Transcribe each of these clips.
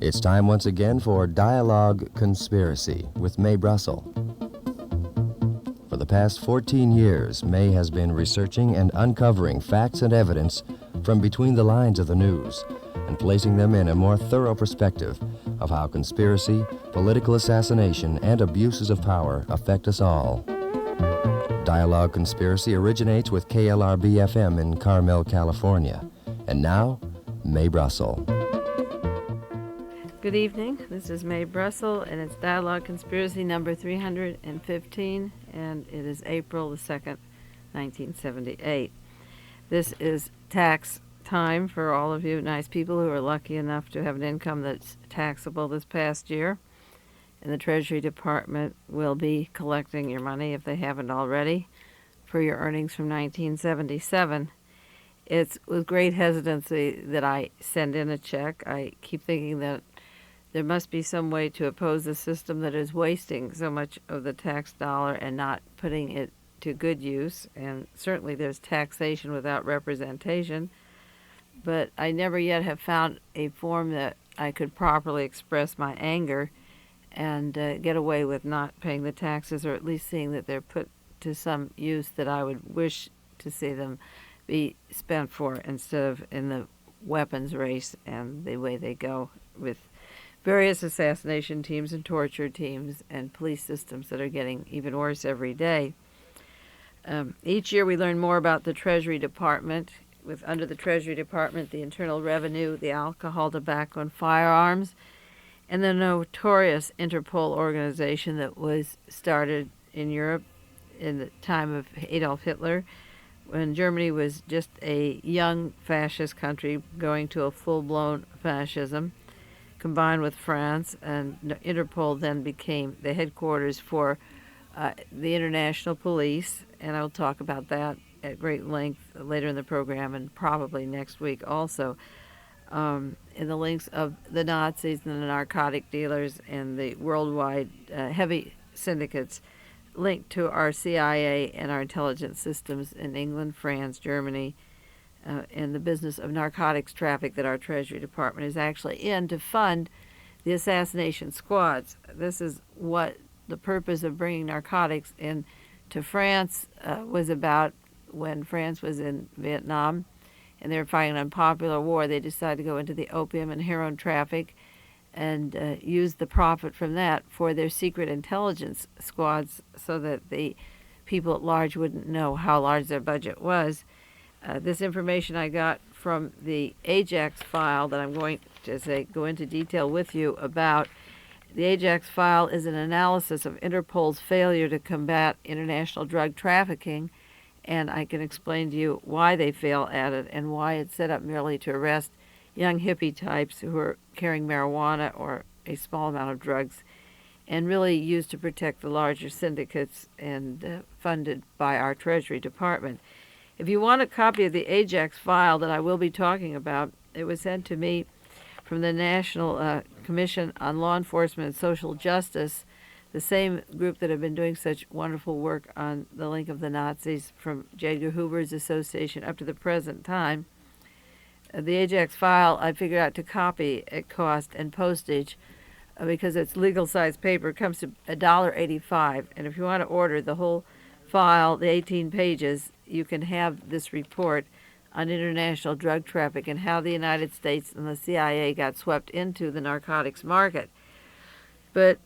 It's time once again for Dialogue Conspiracy with Mae Brussell. For the past 14 years, Mae has been researching and uncovering facts and evidence from between the lines of the news and placing them in a more thorough perspective of how conspiracy, political assassination, and abuses of power affect us all. Dialogue Conspiracy originates with KLRB-FM in Carmel, California. And now, Mae Brussell. Good evening. This is Mae Brussell, and it's Dialogue Conspiracy number 315, and it is April the 2nd, 1978. This is tax time for all of you nice people who are lucky enough to have an income that's taxable this past year. And the Treasury Department will be collecting your money, if they haven't already, for your earnings from 1977. It's with great hesitancy that I send in a check. I keep thinking that there must be some way to oppose a system that is wasting so much of the tax dollar and not putting it to good use. And certainly there's taxation without representation. But I never yet have found a form that I could properly express my anger and get away with not paying the taxes, or at least seeing that they're put to some use that I would wish to see them be spent for, instead of in the weapons race and the way they go with various assassination teams and torture teams and police systems that are getting even worse every day. Each year we learn more about the Treasury Department, with under the Treasury Department the Internal Revenue, the Alcohol, Tobacco, and Firearms, and the notorious Interpol organization that was started in Europe in the time of Adolf Hitler, when Germany was just a young fascist country going to a full-blown fascism, combined with France. And Interpol then became the headquarters for the international police, and I'll talk about that at great length later in the program, and probably next week also, in the links of the Nazis and the narcotic dealers and the worldwide heavy syndicates linked to our CIA and our intelligence systems in England, France, Germany, and the business of narcotics traffic that our Treasury Department is actually in to fund the assassination squads. This is what the purpose of bringing narcotics in to France was about. When France was in Vietnam and they were fighting an unpopular war, they decided to go into the opium and heroin traffic and use the profit from that for their secret intelligence squads, so that the people at large wouldn't know how large their budget was. This information I got from the Ajax file that I'm going to go into detail with you about. The Ajax file is an analysis of Interpol's failure to combat international drug trafficking, and I can explain to you why they fail at it and why it's set up merely to arrest young hippie types who are carrying marijuana or a small amount of drugs, and really used to protect the larger syndicates and funded by our Treasury Department. If you want a copy of the Ajax file that I will be talking about, it was sent to me from the National Commission on Law Enforcement and Social Justice, the same group that have been doing such wonderful work on the link of the Nazis from J. Edgar Hoover's association up to the present time. The Ajax file I figured out to copy at cost and postage, because it's legal-size paper, comes to $1.85. And if you want to order the whole file, the 18 pages, you can have this report on international drug traffic and how the United States and the CIA got swept into the narcotics market. But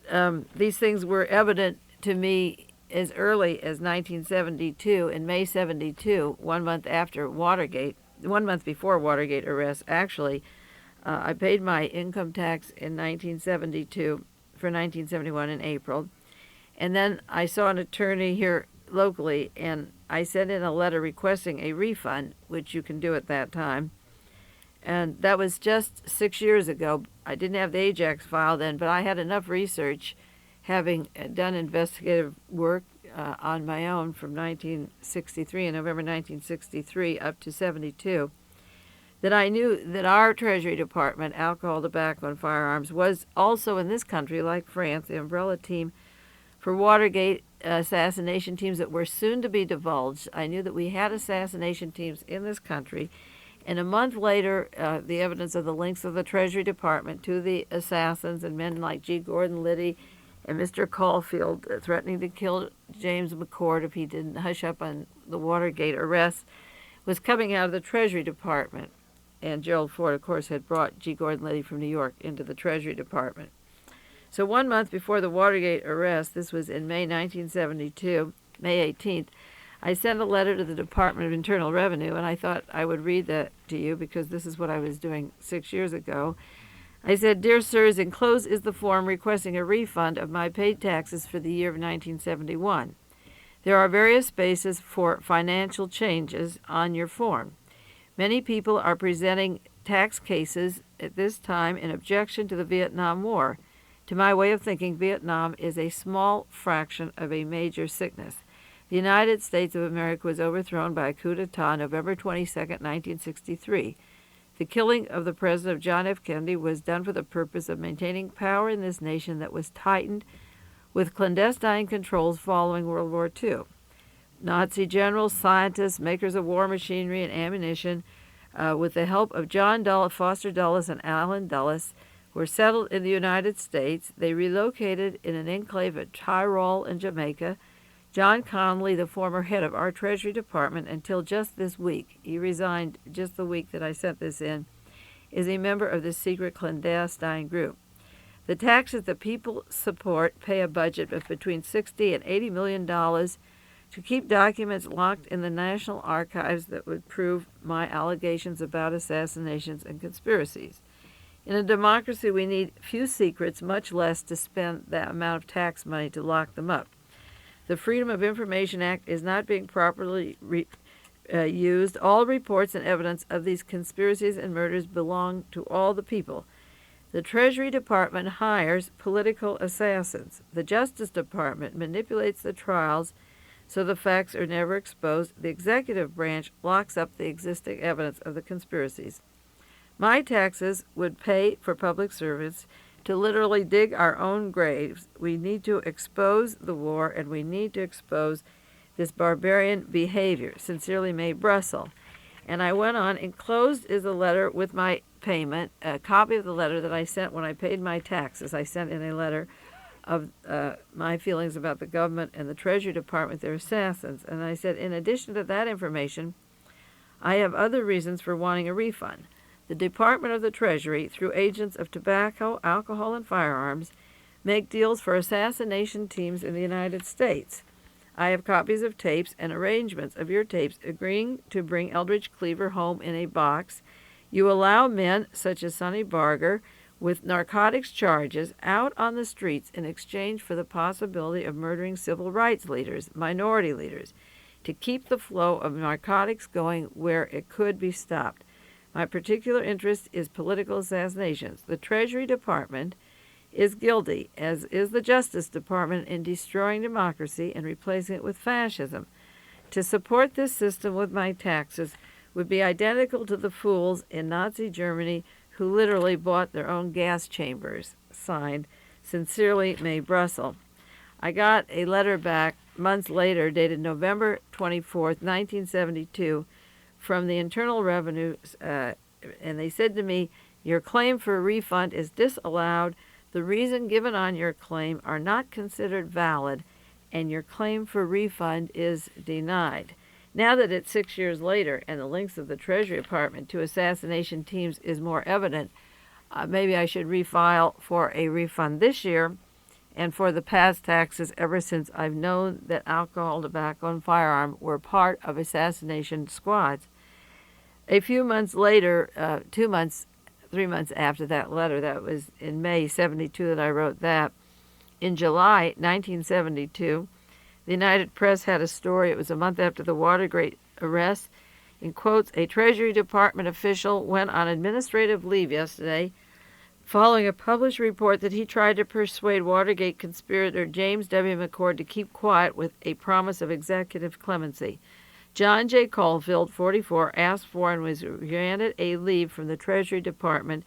these things were evident to me as early as 1972. In May 72, 1 month after Watergate, 1 month before Watergate arrest, actually, I paid my income tax in 1972 for 1971 in April. And then I saw an attorney here locally, and I sent in a letter requesting a refund, which you can do at that time. And that was just 6 years ago. I didn't have the Ajax file then, but I had enough research, having done investigative work on my own from 1963, in November 1963, up to 72, that I knew that our Treasury Department, Alcohol, Tobacco, and Firearms, was also in this country, like France, the umbrella team for Watergate assassination teams that were soon to be divulged. I knew that we had assassination teams in this country. And a month later, the evidence of the links of the Treasury Department to the assassins and men like G. Gordon Liddy and Mr. Caulfield threatening to kill James McCord if he didn't hush up on the Watergate arrests was coming out of the Treasury Department. And Gerald Ford, of course, had brought G. Gordon Liddy from New York into the Treasury Department. So 1 month before the Watergate arrest, this was in May 1972, May 18th, I sent a letter to the Department of Internal Revenue, and I thought I would read that to you because this is what I was doing 6 years ago. I said, "Dear sirs, enclosed is the form requesting a refund of my paid taxes for the year of 1971. There are various spaces for financial changes on your form. Many people are presenting tax cases at this time in objection to the Vietnam War. To my way of thinking, Vietnam is a small fraction of a major sickness. The United States of America was overthrown by a coup d'etat November 22, 1963. The killing of the president of John F. Kennedy was done for the purpose of maintaining power in this nation that was tightened with clandestine controls following World War II. Nazi generals, scientists, makers of war machinery and ammunition, with the help of John Dulles, Foster Dulles, and Allen Dulles, were settled in the United States. They relocated in an enclave at Tyrol in Jamaica. John Connolly, the former head of our Treasury Department until just this week, he resigned just the week that I sent this in, is a member of this secret clandestine group. The taxes that people support pay a budget of between $60 and $80 million to keep documents locked in the National Archives that would prove my allegations about assassinations and conspiracies. In a democracy, we need few secrets, much less to spend that amount of tax money to lock them up. The Freedom of Information Act is not being properly used. All reports and evidence of these conspiracies and murders belong to all the people. The Treasury Department hires political assassins. The Justice Department manipulates the trials so the facts are never exposed. The executive branch locks up the existing evidence of the conspiracies. My taxes would pay for public service to literally dig our own graves. We need to expose the war, and we need to expose this barbarian behavior. Sincerely, Mae Brussell. And I went on. Enclosed is a letter with my payment, a copy of the letter that I sent when I paid my taxes. I sent in a letter of my feelings about the government and the Treasury Department, their assassins. And I said, in addition to that information, I have other reasons for wanting a refund. The Department of the Treasury, through agents of tobacco, alcohol, and firearms, make deals for assassination teams in the United States. I have copies of tapes and arrangements of your tapes agreeing to bring Eldridge Cleaver home in a box. You allow men such as Sonny Barger with narcotics charges out on the streets in exchange for the possibility of murdering civil rights leaders, minority leaders, to keep the flow of narcotics going where it could be stopped. My particular interest is political assassinations. The Treasury Department is guilty, as is the Justice Department, in destroying democracy and replacing it with fascism. To support this system with my taxes would be identical to the fools in Nazi Germany who literally bought their own gas chambers. Signed, Sincerely, Mae Brussell. I got a letter back months later, dated November 24th, 1972, from the Internal Revenue, and they said to me, your claim for a refund is disallowed. The reason given on your claim are not considered valid, and your claim for refund is denied. Now that it's 6 years later and the links of the Treasury Department to assassination teams is more evident, maybe I should refile for a refund this year and for the past taxes ever since I've known that alcohol, tobacco, and firearm were part of assassination squads. A few months later, 3 months after that letter, that was in May 72 that I wrote that, in July 1972, the United Press had a story. It was a month after the Watergate arrest. In quotes, a Treasury Department official went on administrative leave yesterday following a published report that he tried to persuade Watergate conspirator James W. McCord to keep quiet with a promise of executive clemency. John J. Caulfield, 44, asked for and was granted a leave from the Treasury Department.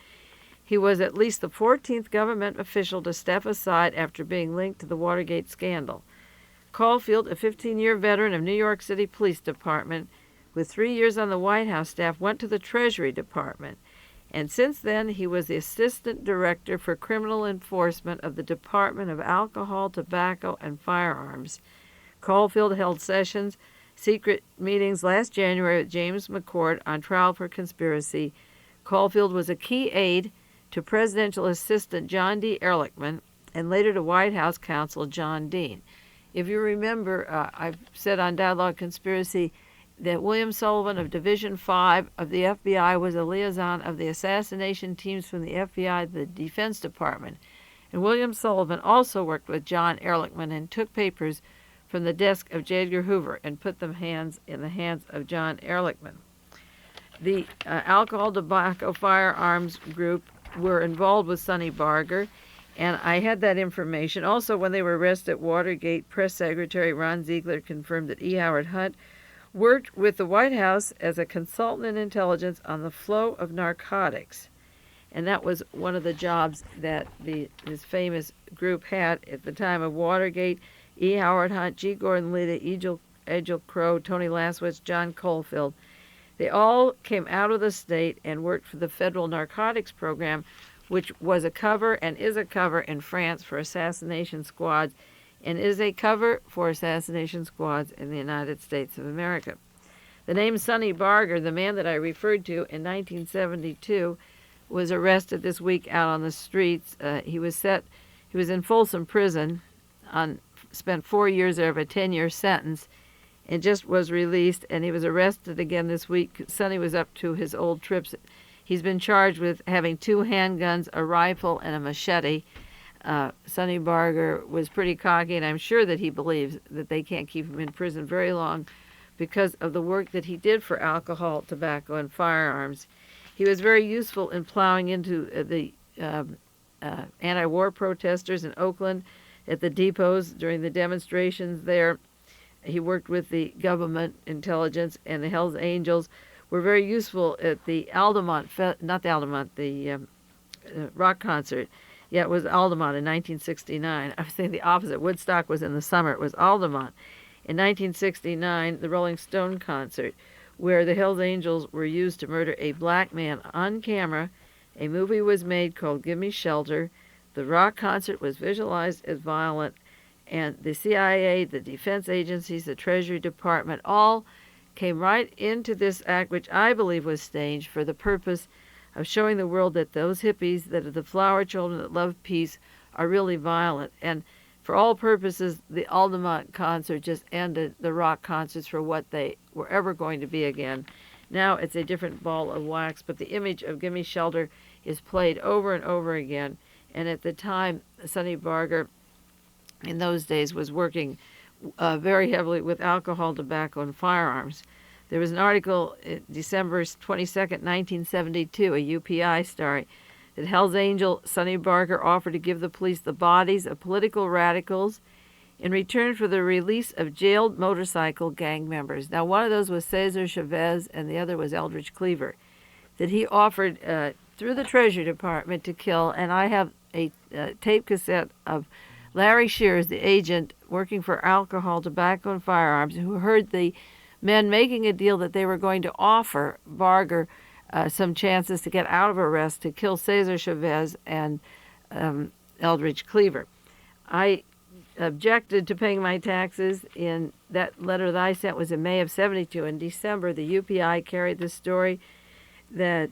He was at least the 14th government official to step aside after being linked to the Watergate scandal. Caulfield, a 15-year veteran of New York City Police Department, with 3 years on the White House staff, went to the Treasury Department. And since then, he was the Assistant Director for Criminal Enforcement of the Department of Alcohol, Tobacco, and Firearms. Caulfield held secret meetings last January with James McCord on trial for conspiracy. Caulfield was a key aide to Presidential Assistant John D. Ehrlichman and later to White House counsel John Dean. If you remember, I've said on Dialogue Conspiracy that William Sullivan of Division 5 of the FBI was a liaison of the assassination teams from the FBI, the Defense Department. And William Sullivan also worked with John Ehrlichman and took papers from the desk of J. Edgar Hoover and put them in the hands of John Ehrlichman. The Alcohol, Tobacco, Firearms group were involved with Sonny Barger, and I had that information. Also, when they were arrested at Watergate, Press Secretary Ron Ziegler confirmed that E. Howard Hunt worked with the White House as a consultant in intelligence on the flow of narcotics. And that was one of the jobs that this famous group had at the time of Watergate. E. Howard Hunt, G. Gordon Liddy, Edville Crowe, Tony Laswitz, John Caulfield. They all came out of the state and worked for the federal narcotics program, which was a cover and is a cover in France for assassination squads and is a cover for assassination squads in the United States of America. The name Sonny Barger, the man that I referred to in 1972, was arrested this week out on the streets. He was in Folsom Prison, spent 4 years there of a 10-year sentence, and just was released, and he was arrested again this week. Sonny was up to his old trips. He's been charged with having 2 handguns, a rifle, and a machete. Sonny Barger was pretty cocky, and I'm sure that he believes that they can't keep him in prison very long because of the work that he did for alcohol, tobacco, and firearms. He was very useful in plowing into the anti-war protesters in Oakland at the depots during the demonstrations there. He worked with the government intelligence, and the Hells Angels were very useful at the rock concert. Yeah, it was Altamont in 1969. I was thinking the opposite. Woodstock was in the summer. It was Altamont. In 1969, the Rolling Stone concert, where the Hells Angels were used to murder a black man on camera. A movie was made called Give Me Shelter. The rock concert was visualized as violent, and the CIA, the defense agencies, the Treasury Department, all came right into this act, which I believe was staged for the purpose of showing the world that those hippies that are the flower children that love peace are really violent. And for all purposes, the Altamont concert just ended the rock concerts for what they were ever going to be again. Now it's a different ball of wax, but the image of Gimme Shelter is played over and over again. And at the time, Sonny Barger, in those days, was working very heavily with alcohol, tobacco, and firearms. There was an article, December 22nd, 1972, a UPI story, that Hell's Angel Sonny Barger offered to give the police the bodies of political radicals in return for the release of jailed motorcycle gang members. Now, one of those was Cesar Chavez, and the other was Eldridge Cleaver, that he offered through the Treasury Department to kill. And I have a tape cassette of Larry Shears, the agent working for alcohol, tobacco, and firearms, who heard the men making a deal that they were going to offer Barger some chances to get out of arrest to kill Cesar Chavez and Eldridge Cleaver. I objected to paying my taxes. In that letter that I sent was in May of 72. In December, the UPI carried the story that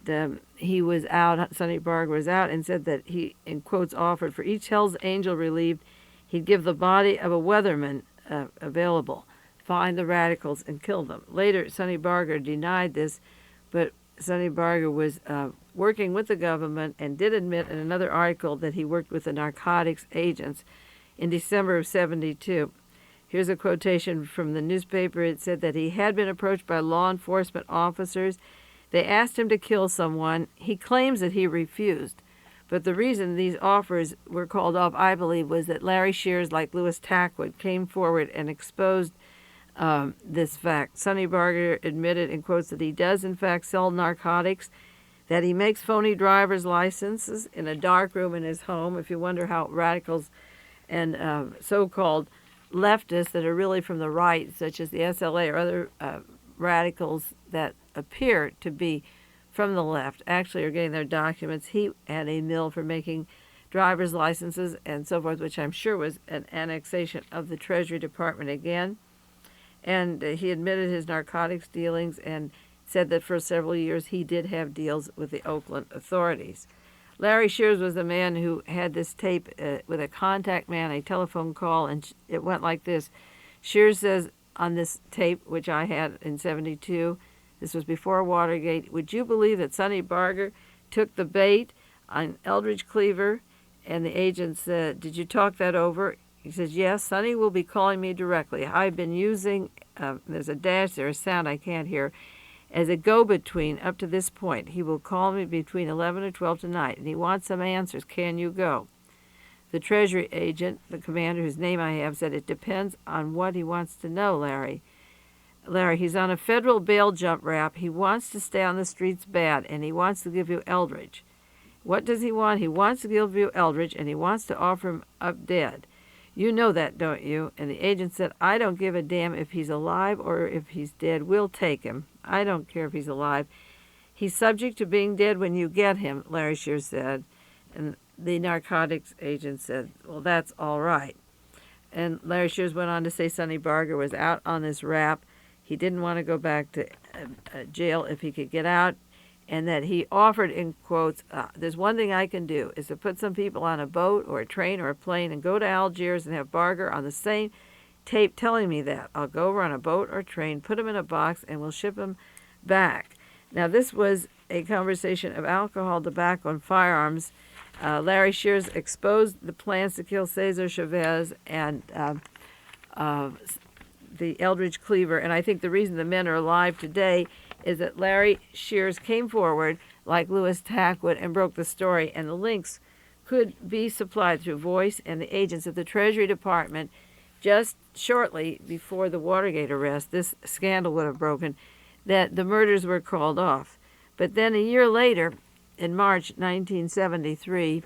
he was out, Sonny Barger was out, and said that he, in quotes, offered for each Hell's Angel relieved, he'd give the body of a weatherman available, find the radicals, and kill them. Later, Sonny Barger denied this, but Sonny Barger was working with the government and did admit in another article that he worked with the narcotics agents in December of 72. Here's a quotation from the newspaper. It said that he had been approached by law enforcement officers. They asked him to kill someone. He claims that he refused. But the reason these offers were called off, I believe, was that Larry Shears, like Louis Tackwood, came forward and exposed this fact. Sonny Barger admitted in quotes that he does, in fact, sell narcotics, that he makes phony driver's licenses in a dark room in his home. If you wonder how radicals and so-called leftists that are really from the right, such as the SLA or other radicals that appear to be from the left, actually are getting their documents. He had a mill for making driver's licenses and so forth, which I'm sure was an annexation of the Treasury Department again. And he admitted his narcotics dealings and said that for several years he did have deals with the Oakland authorities. Larry Shears was the man who had this tape with a contact man, a telephone call, and it went like this. Shears says on this tape, which I had in 72, this was before Watergate, would you believe that Sonny Barger took the bait on Eldridge Cleaver? And the agent said, did you talk that over? He says, yes, Sonny will be calling me directly. I've been using, there's a dash there, a sound I can't hear, as a go-between up to this point. He will call me between 11 and 12 tonight, and he wants some answers. Can you go? The Treasury agent, the commander whose name I have, said, it depends on what he wants to know, Larry. Larry, he's on a federal bail jump rap. He wants to stay on the streets bad, and he wants to give you Eldridge. What does he want? He wants to give you Eldridge, and he wants to offer him up dead. You know that, don't you? And the agent said, I don't give a damn if he's alive or if he's dead. We'll take him. I don't care if he's alive. He's subject to being dead when you get him, Larry Shears said. And the narcotics agent said, well, that's all right. And Larry Shears went on to say Sonny Barger was out on this rap. He didn't want to go back to jail if he could get out. And that he offered, in quotes, there's one thing I can do, is to put some people on a boat or a train or a plane and go to Algiers and have Barger on the same tape telling me that. I'll go over on a boat or train, put him in a box, and we'll ship him back. Now, this was a conversation of alcohol, tobacco, and firearms. Larry Shears exposed the plans to kill Cesar, Chavez, and the Eldridge Cleaver. And I think the reason the men are alive today is that Larry Shears came forward like Louis Tackwood and broke the story, and the links could be supplied through voice and the agents of the Treasury Department. Just shortly before the Watergate arrest, this scandal would have broken, that the murders were called off. But then a year later, in March 1973,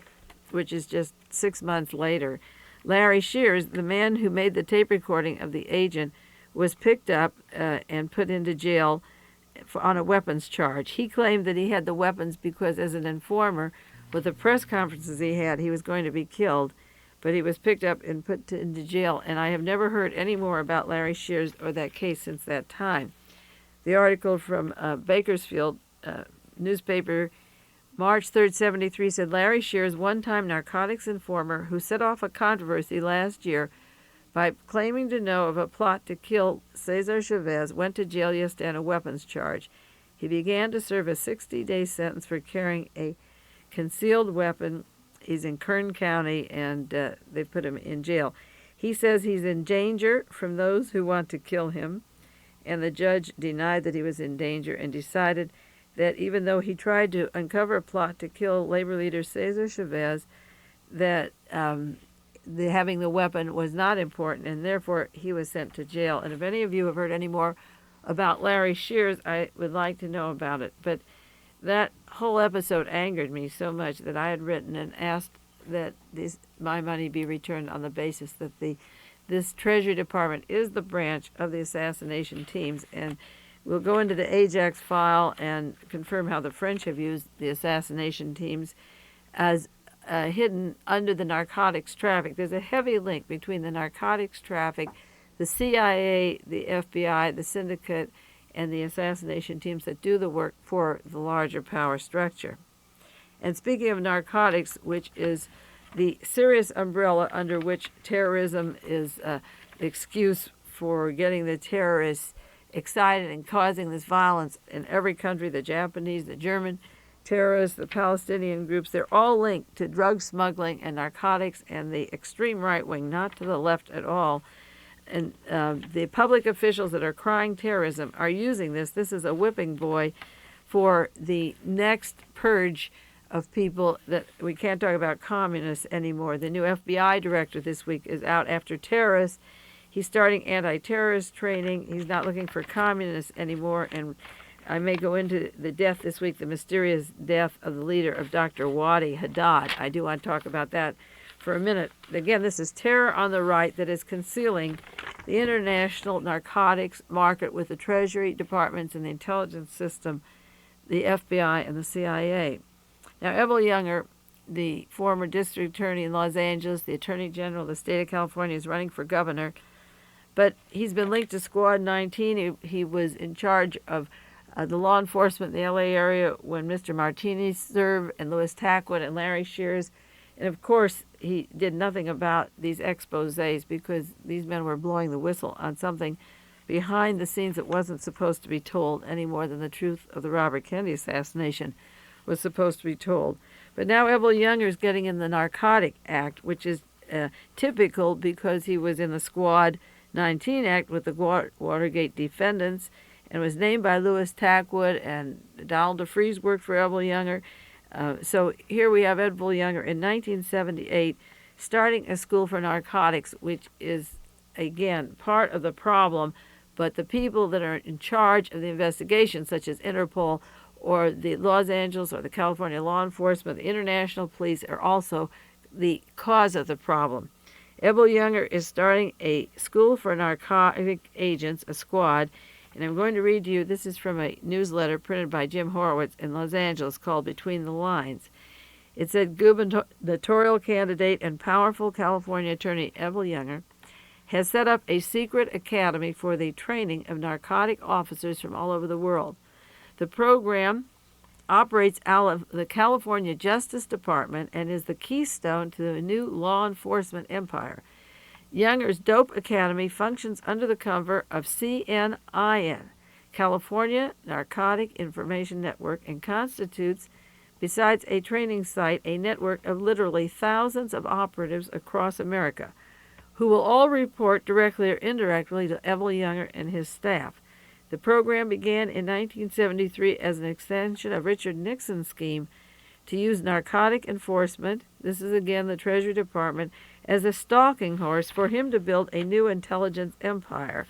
which is just 6 months later, Larry Shears, the man who made the tape recording of the agent, was picked up and put into jail on a weapons charge. He claimed that he had the weapons because as an informer, with the press conferences he was going to be killed, but he was picked up and put into jail, and I have never heard any more about Larry Shears or that case since that time. The article from Bakersfield newspaper, March 3rd, 73, said Larry Shears, one-time narcotics informer who set off a controversy last year by claiming to know of a plot to kill Cesar Chavez, went to jail yesterday on a weapons charge. He began to serve a 60-day sentence for carrying a concealed weapon. He's in Kern County, and they put him in jail. He says he's in danger from those who want to kill him, and the judge denied that he was in danger and decided that even though he tried to uncover a plot to kill labor leader Cesar Chavez, that having the weapon was not important, and therefore he was sent to jail. And if any of you have heard any more about Larry Shears, I would like to know about it. But that whole episode angered me so much that I had written and asked that my money be returned on the basis that this Treasury Department is the branch of the assassination teams. And we'll go into the Ajax file and confirm how the French have used the assassination teams as hidden under the narcotics traffic. There's a heavy link between the narcotics traffic, the CIA, the FBI, the syndicate, and the assassination teams that do the work for the larger power structure. And speaking of narcotics, which is the serious umbrella under which terrorism is the excuse for getting the terrorists excited and causing this violence in every country, the Japanese, the German terrorists, the Palestinian groups, they're all linked to drug smuggling and narcotics and the extreme right wing, not to the left at all. And the public officials that are crying terrorism are using this. This is a whipping boy for the next purge of people that we can't talk about communists anymore. The new FBI director this week is out after terrorists. He's starting anti-terrorist training. He's not looking for communists anymore. And I may go into the death this week, the mysterious death of the leader of Dr. Wadi Haddad. I do want to talk about that for a minute. Again, this is terror on the right that is concealing the international narcotics market with the Treasury departments and the intelligence system, the FBI and the CIA. Now, Edville Younger, the former district attorney in Los Angeles, the attorney general of the state of California, is running for governor. But he's been linked to Squad 19. He was in charge of the law enforcement in the LA area when Mr. Martinez served, and Louis Tackwood and Larry Shears. And of course, he did nothing about these exposés because these men were blowing the whistle on something behind the scenes that wasn't supposed to be told any more than the truth of the Robert Kennedy assassination was supposed to be told. But now Edville Younger is getting in the Narcotic Act, which is typical because he was in the Squad 19 Act with the Watergate defendants and was named by Louis Tackwood, and Donald DeFreeze worked for Edville Younger. So here we have Edville Younger in 1978 starting a school for narcotics, which is, again, part of the problem, but the people that are in charge of the investigation, such as Interpol or the Los Angeles or the California law enforcement, the international police, are also the cause of the problem. Edville Younger is starting a school for narcotic agents, a squad, and I'm going to read to you, this is from a newsletter printed by Jim Horowitz in Los Angeles called Between the Lines. It said, gubernatorial candidate and powerful California attorney Edville Younger has set up a secret academy for the training of narcotic officers from all over the world. The program operates out of the California Justice Department and is the keystone to the new law enforcement empire. Younger's Dope Academy functions under the cover of CNIN, California Narcotic Information Network, and constitutes, besides a training site, a network of literally thousands of operatives across America, who will all report directly or indirectly to Edville Younger and his staff. The program began in 1973 as an extension of Richard Nixon's scheme to use narcotic enforcement, this is again the Treasury Department, as a stalking horse for him to build a new intelligence empire,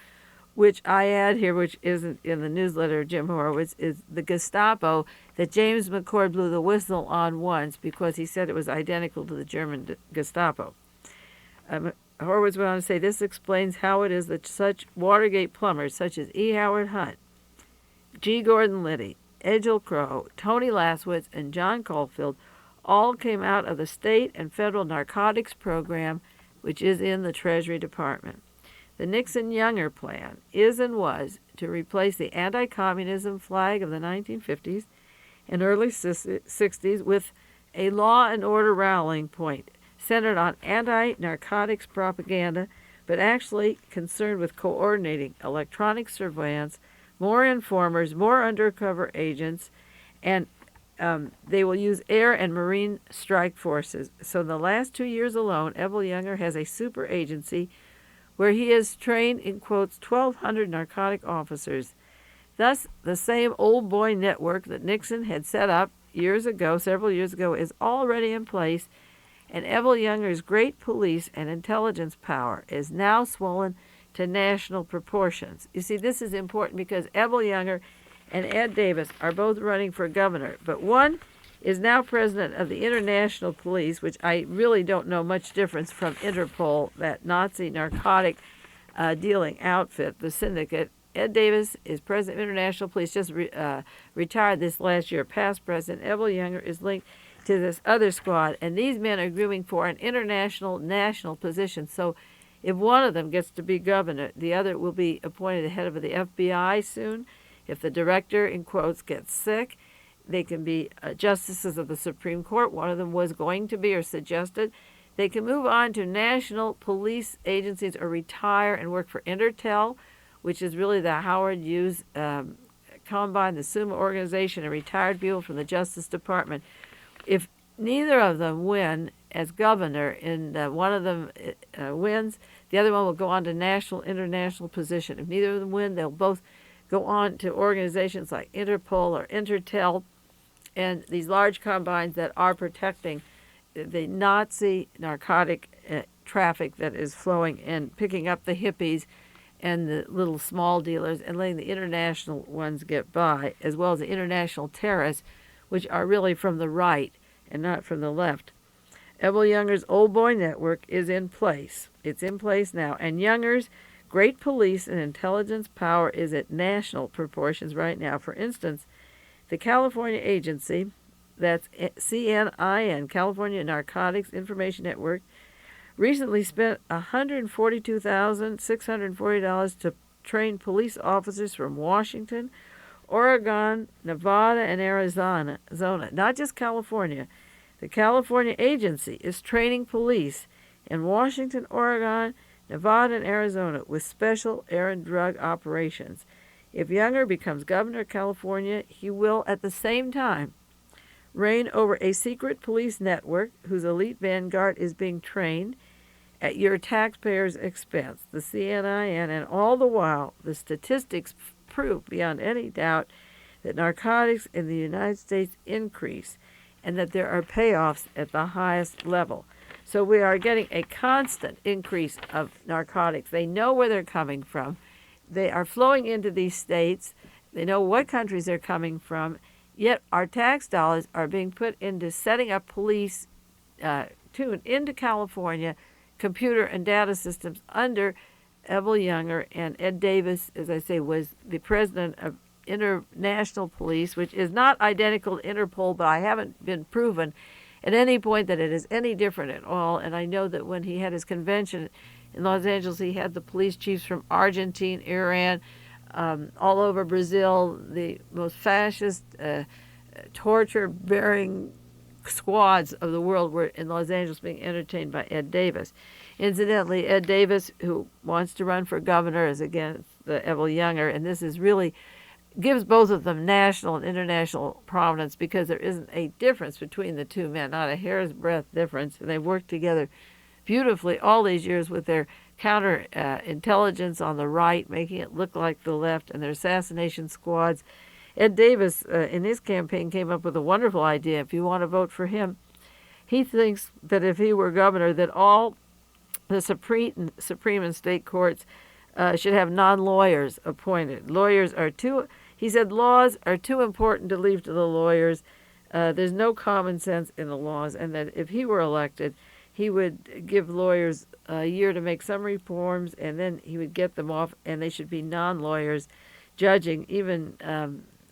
which I add here, which isn't in the newsletter of Jim Horowitz, is the Gestapo that James McCord blew the whistle on once because he said it was identical to the German Gestapo. Horowitz went on to say, this explains how it is that such Watergate plumbers such as E. Howard Hunt, G. Gordon Liddy, Edgell Crowe, Tony Laswitz, and John Caulfield all came out of the state and federal narcotics program, which is in the Treasury Department. The Nixon-Younger plan is and was to replace the anti-communism flag of the 1950s and early 60s with a law and order rallying point centered on anti-narcotics propaganda, but actually concerned with coordinating electronic surveillance, more informers, more undercover agents, and they will use air and marine strike forces. So in the last 2 years alone, Edville Younger has a super agency where he has trained, in quotes, 1,200 narcotic officers. Thus, the same old boy network that Nixon had set up several years ago, is already in place, and Edville Younger's great police and intelligence power is now swollen to national proportions. You see, this is important because Edville Younger and Ed Davis are both running for governor, but one is now president of the International Police, which I really don't know much difference from Interpol, that Nazi narcotic dealing outfit, the syndicate. Ed Davis is president of International Police, just retired this last year, past president. Edville Younger is linked to this other squad, and these men are grooming for an international, national position. So if one of them gets to be governor, the other will be appointed the head of the FBI soon. If the director, in quotes, gets sick, they can be justices of the Supreme Court. One of them was going to be or suggested. They can move on to national police agencies or retire and work for Intertel, which is really the Howard Hughes Combine, the SUMA organization, and retired people from the Justice Department. If neither of them win as governor, and one of them wins, the other one will go on to national, international position. If neither of them win, they'll both go on to organizations like Interpol or Intertel and these large combines that are protecting the Nazi narcotic traffic that is flowing and picking up the hippies and the little small dealers and letting the international ones get by, as well as the international terrorists, which are really from the right and not from the left. Edville Younger's Old Boy Network is in place. It's in place now. And Younger's great police and intelligence power is at national proportions right now. For instance, the California agency, that's CNIN, California Narcotics Information Network, recently spent $142,640 to train police officers from Washington, Oregon, Nevada, and Arizona, not just California. The California agency is training police in Washington, Oregon, Nevada, and Arizona with special errand drug operations. If Younger becomes governor of California, he will at the same time reign over a secret police network whose elite vanguard is being trained at your taxpayers' expense. The CNIN, and all the while, the statistics prove beyond any doubt that narcotics in the United States increase and that there are payoffs at the highest level. So we are getting a constant increase of narcotics. They know where they're coming from. They are flowing into these states. They know what countries they're coming from. Yet our tax dollars are being put into setting up police tuned into California, computer and data systems under Edville Younger. And Ed Davis, as I say, was the president of International Police, which is not identical to Interpol, but I haven't been proven at any point that it is any different at all. And I know that when he had his convention in Los Angeles, he had the police chiefs from Argentina, Iran, all over Brazil, the most fascist, torture-bearing squads of the world were in Los Angeles being entertained by Ed Davis. Incidentally, Ed Davis, who wants to run for governor, is against Edville Younger, and this is really gives both of them national and international prominence because there isn't a difference between the two men, not a hair's breadth difference. And they've worked together beautifully all these years with their counter intelligence on the right, making it look like the left, and their assassination squads. Ed Davis, in his campaign, came up with a wonderful idea. If you want to vote for him, he thinks that if he were governor, that all the Supreme and state courts should have non-lawyers appointed. Lawyers are he said laws are too important to leave to the lawyers. There's no common sense in the laws, and that if he were elected, he would give lawyers a year to make some reforms, and then he would get them off, and they should be non-lawyers judging. Even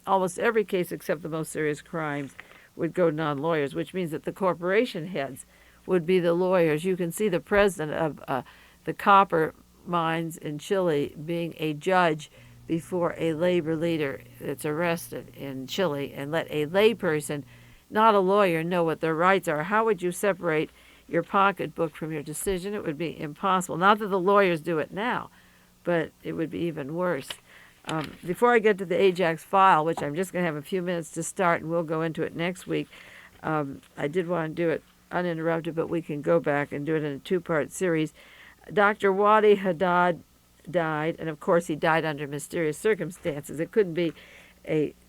almost every case except the most serious crimes would go non-lawyers, which means that the corporation heads would be the lawyers. You can see the president of the copper mines in Chile being a judge before a labor leader that's arrested in Chile, and let a layperson, not a lawyer, know what their rights are. How would you separate your pocketbook from your decision? It would be impossible. Not that the lawyers do it now, but it would be even worse. Before I get to the Ajax file, which I'm just going to have a few minutes to start, and we'll go into it next week, I did want to do it uninterrupted, but we can go back and do it in a two-part series. Dr. Wadi Haddad died, and of course he died under mysterious circumstances. It couldn't be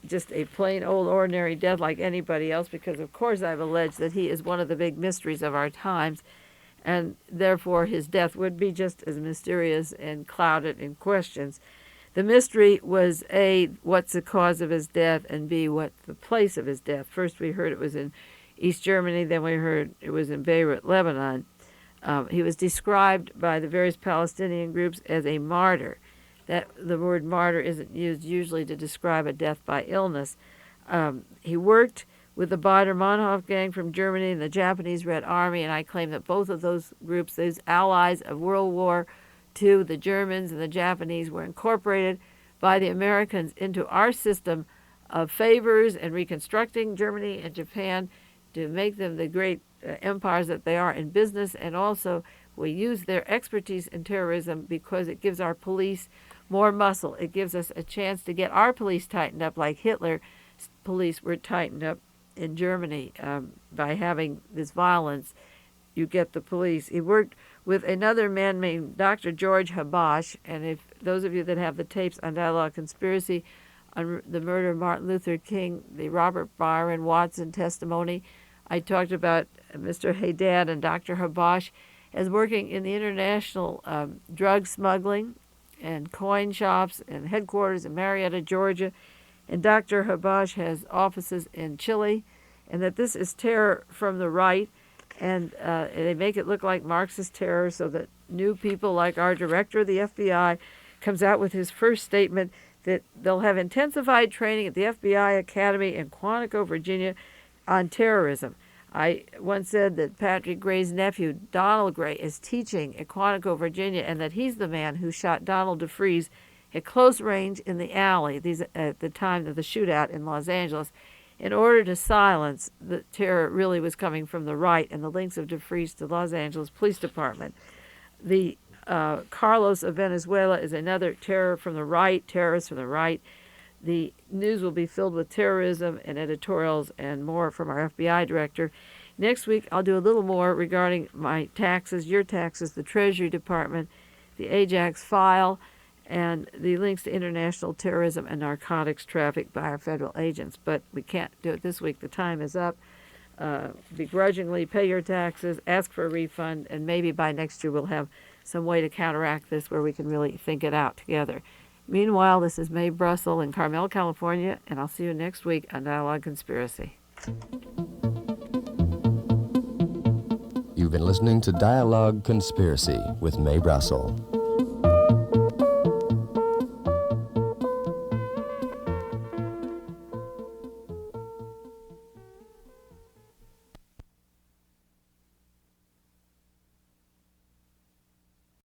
just a plain old ordinary death like anybody else, because of course I've alleged that he is one of the big mysteries of our times, and therefore his death would be just as mysterious and clouded in questions. The mystery was A, what's the cause of his death, and B, what's the place of his death. First we heard it was in East Germany, then we heard it was in Beirut, Lebanon. He was described by the various Palestinian groups as a martyr. That the word martyr isn't used usually to describe a death by illness. He worked with the Baader-Meinhof gang from Germany and the Japanese Red Army, and I claim that both of those groups, those allies of World War II, the Germans and the Japanese, were incorporated by the Americans into our system of favors and reconstructing Germany and Japan to make them the great empires that they are in business. And also we use their expertise in terrorism because it gives our police more muscle. It gives us a chance to get our police tightened up like Hitler's police were tightened up in Germany. By having this violence, you get the police. He worked with another man named Dr. George Habash, and if those of you that have the tapes on Dialogue Conspiracy on the murder of Martin Luther King, the Robert Byron Watson testimony, I talked about Mr. Haddad and Dr. Habash as working in the international drug smuggling and coin shops and headquarters in Marietta, Georgia. And Dr. Habash has offices in Chile, and that this is terror from the right. and they make it look like Marxist terror so that new people like our director of the FBI comes out with his first statement that they'll have intensified training at the FBI Academy in Quantico, Virginia on terrorism. I once said that Patrick Gray's nephew, Donald Gray, is teaching at Quantico, Virginia, and that he's the man who shot Donald DeFreeze at close range in the alley at the time of the shootout in Los Angeles, in order to silence the terror really was coming from the right and the links of DeFreeze to Los Angeles Police Department. The Carlos of Venezuela is another terrorist from the right. The news will be filled with terrorism and editorials and more from our FBI director. Next week, I'll do a little more regarding my taxes, your taxes, the Treasury Department, the Ajax file, and the links to international terrorism and narcotics traffic by our federal agents. But we can't do it this week. The time is up. Begrudgingly pay your taxes, ask for a refund, and maybe by next year we'll have some way to counteract this where we can really think it out together. Meanwhile, this is Mae Brussell in Carmel, California, and I'll see you next week on Dialogue Conspiracy. You've been listening to Dialogue Conspiracy with Mae Brussell.